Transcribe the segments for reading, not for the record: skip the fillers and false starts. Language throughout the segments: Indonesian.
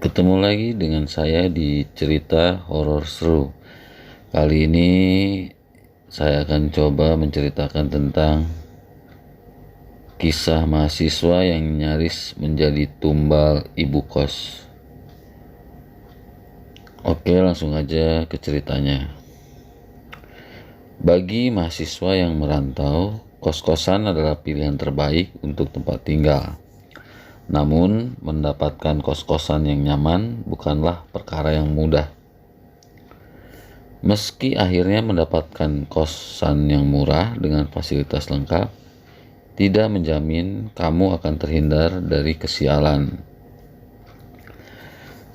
Ketemu lagi dengan saya di cerita horor seru. Kali ini saya akan coba menceritakan tentang kisah mahasiswa yang nyaris menjadi tumbal ibu kos. Oke, langsung aja ke ceritanya. Bagi mahasiswa yang merantau, kos-kosan adalah pilihan terbaik untuk tempat tinggal. Namun, mendapatkan kos-kosan yang nyaman bukanlah perkara yang mudah. Meski akhirnya mendapatkan kosan yang murah dengan fasilitas lengkap, tidak menjamin kamu akan terhindar dari kesialan.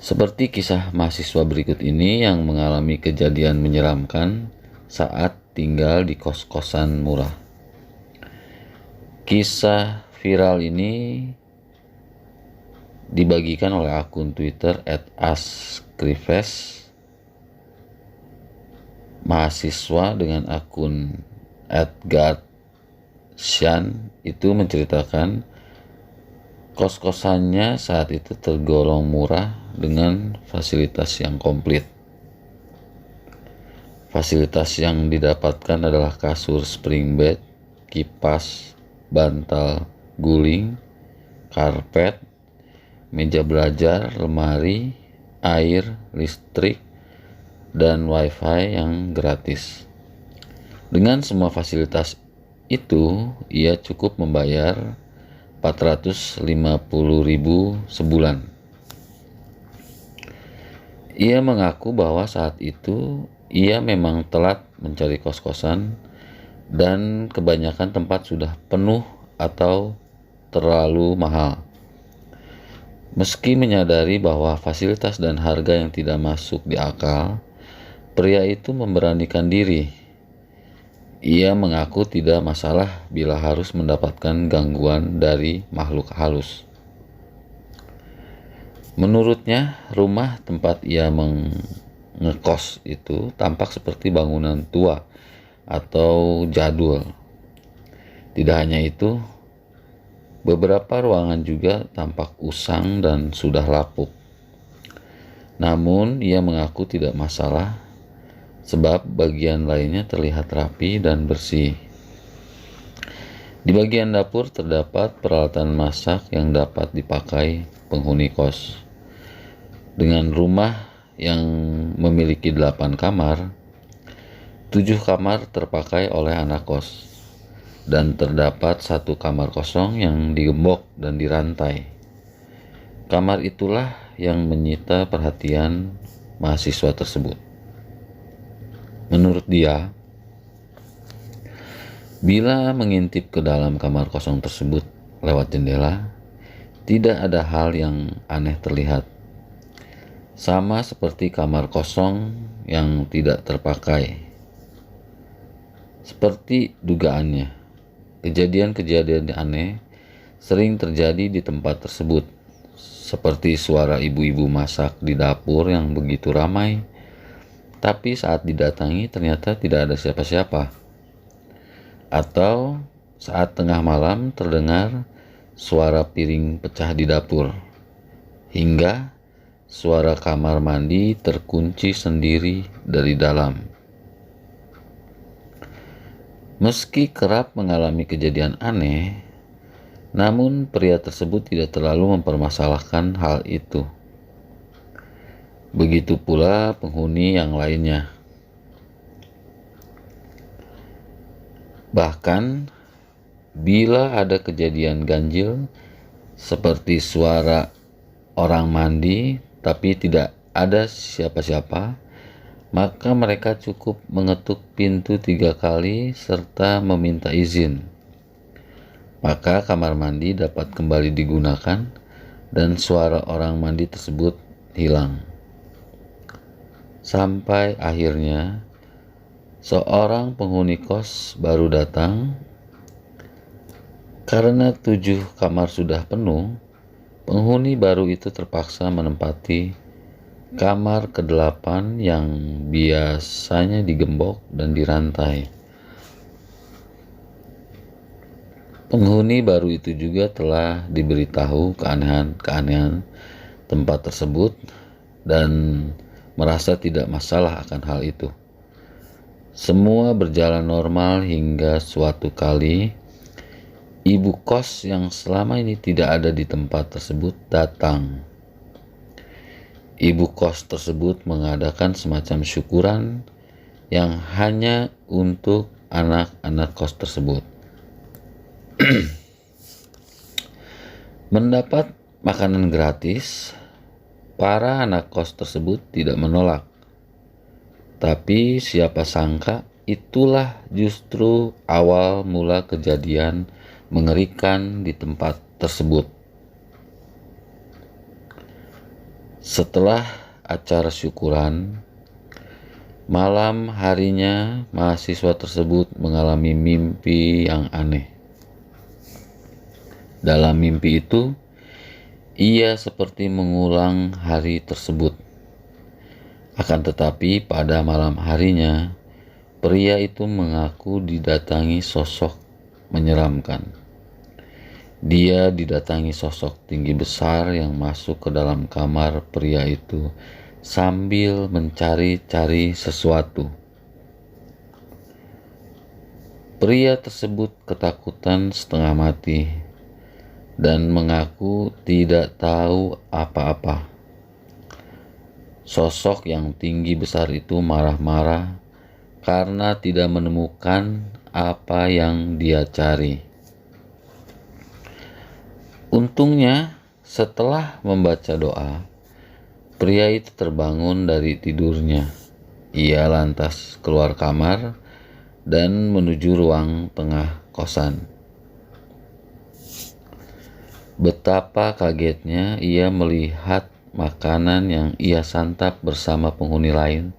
Seperti kisah mahasiswa berikut ini yang mengalami kejadian menyeramkan saat tinggal di kos-kosan murah. Kisah viral ini dibagikan oleh akun Twitter @askrifes, mahasiswa dengan akun @gadshan itu menceritakan kos-kosannya saat itu tergolong murah dengan fasilitas yang komplit. Fasilitas yang didapatkan adalah kasur spring bed, kipas, bantal guling, karpet, meja belajar, lemari, air, listrik, dan wifi yang gratis. Dengan semua fasilitas itu, ia cukup membayar 450.000 sebulan. Ia mengaku bahwa saat itu ia memang telat mencari kos-kosan dan kebanyakan tempat sudah penuh atau terlalu mahal. Meski menyadari bahwa fasilitas dan harga yang tidak masuk di akal, pria itu memberanikan diri. Ia mengaku tidak masalah bila harus mendapatkan gangguan dari makhluk halus. Menurutnya, rumah tempat ia ngekos itu tampak seperti bangunan tua atau jadul. Tidak hanya itu, beberapa ruangan juga tampak usang dan sudah lapuk. Namun, ia mengaku tidak masalah sebab bagian lainnya terlihat rapi dan bersih. Di bagian dapur terdapat peralatan masak yang dapat dipakai penghuni kos. Dengan rumah yang memiliki 8 kamar, 7 kamar terpakai oleh anak kos, dan terdapat 1 kamar kosong yang digembok dan dirantai. Kamar itulah yang menyita perhatian mahasiswa tersebut. Menurut dia, bila mengintip ke dalam kamar kosong tersebut lewat jendela, tidak ada hal yang aneh terlihat. Sama seperti kamar kosong yang tidak terpakai. Seperti dugaannya, kejadian-kejadian aneh sering terjadi di tempat tersebut, seperti suara ibu-ibu masak di dapur yang begitu ramai, tapi saat didatangi ternyata tidak ada siapa-siapa. Atau saat tengah malam terdengar suara piring pecah di dapur, hingga suara kamar mandi terkunci sendiri dari dalam. Meski kerap mengalami kejadian aneh, namun pria tersebut tidak terlalu mempermasalahkan hal itu. Begitu pula penghuni yang lainnya. Bahkan, bila ada kejadian ganjil seperti suara orang mandi tapi tidak ada siapa-siapa, maka mereka cukup mengetuk pintu 3 kali serta meminta izin. Maka kamar mandi dapat kembali digunakan dan suara orang mandi tersebut hilang. Sampai akhirnya seorang penghuni kos baru datang. Karena 7 kamar sudah penuh, penghuni baru itu terpaksa menempati kamar ke-8 yang biasanya digembok dan dirantai. Penghuni baru itu juga telah diberitahu keanehan-keanehan tempat tersebut dan merasa tidak masalah akan hal itu. Semua berjalan normal hingga suatu kali ibu kos yang selama ini tidak ada di tempat tersebut datang. Ibu kos tersebut mengadakan semacam syukuran yang hanya untuk anak-anak kos tersebut. Mendapat makanan gratis, para anak kos tersebut tidak menolak. Tapi siapa sangka itulah justru awal mula kejadian mengerikan di tempat tersebut. Setelah acara syukuran, malam harinya mahasiswa tersebut mengalami mimpi yang aneh. Dalam mimpi itu, ia seperti mengulang hari tersebut. Akan tetapi pada malam harinya, pria itu mengaku didatangi sosok menyeramkan. Dia didatangi sosok tinggi besar yang masuk ke dalam kamar pria itu sambil mencari-cari sesuatu. Pria tersebut ketakutan setengah mati dan mengaku tidak tahu apa-apa. Sosok yang tinggi besar itu marah-marah karena tidak menemukan apa yang dia cari. Untungnya, setelah membaca doa, pria itu terbangun dari tidurnya. Ia lantas keluar kamar dan menuju ruang tengah kosan. Betapa kagetnya ia melihat makanan yang ia santap bersama penghuni lain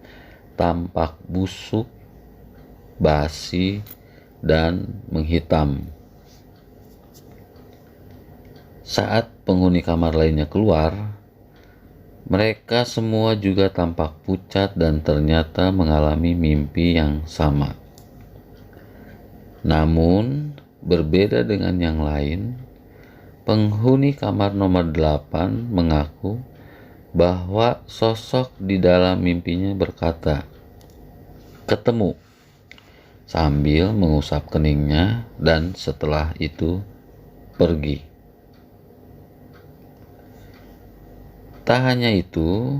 tampak busuk, basi, dan menghitam. Saat penghuni kamar lainnya keluar, mereka semua juga tampak pucat dan ternyata mengalami mimpi yang sama. Namun, berbeda dengan yang lain, penghuni kamar nomor 8 mengaku bahwa sosok di dalam mimpinya berkata, "Ketemu," sambil mengusap keningnya dan setelah itu pergi. Tak hanya itu,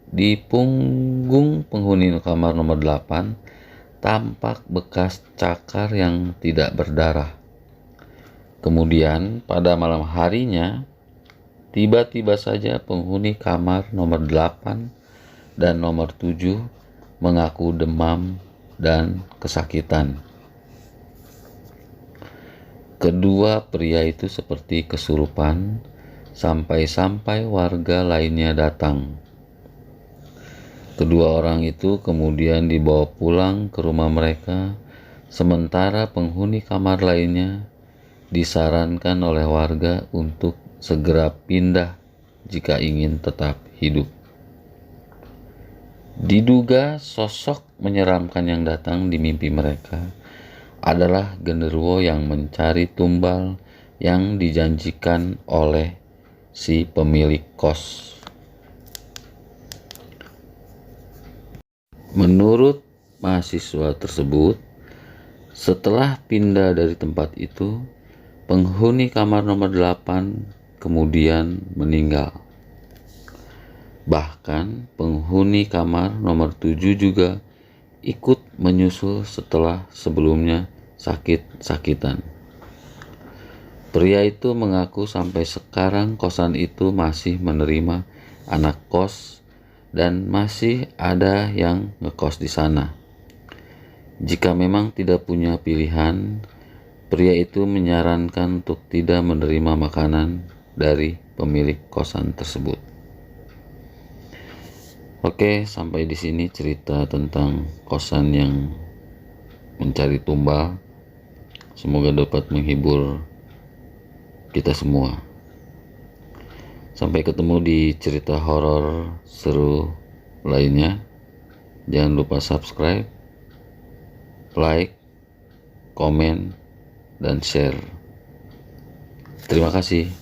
di punggung penghuni kamar nomor 8 tampak bekas cakar yang tidak berdarah. Kemudian pada malam harinya, tiba-tiba saja penghuni kamar nomor 8 dan nomor 7 mengaku demam dan kesakitan. Kedua pria itu seperti kesurupan sampai-sampai warga lainnya datang. Kedua orang itu kemudian dibawa pulang ke rumah mereka, sementara penghuni kamar lainnya disarankan oleh warga untuk segera pindah jika ingin tetap hidup. Diduga sosok menyeramkan yang datang di mimpi mereka adalah genderuwo yang mencari tumbal yang dijanjikan oleh si pemilik kos. Menurut mahasiswa tersebut, setelah pindah dari tempat itu, penghuni kamar nomor 8 kemudian meninggal. Bahkan penghuni kamar nomor 7 juga ikut menyusul setelah sebelumnya sakit-sakitan. Pria itu mengaku sampai sekarang kosan itu masih menerima anak kos dan masih ada yang ngekos di sana. Jika memang tidak punya pilihan, pria itu menyarankan untuk tidak menerima makanan dari pemilik kosan tersebut. Oke, sampai di sini cerita tentang kosan yang mencari tumbal. Semoga dapat menghibur kita semua. Sampai ketemu di cerita horor seru lainnya. Jangan lupa subscribe, like, komen, dan share. Terima kasih.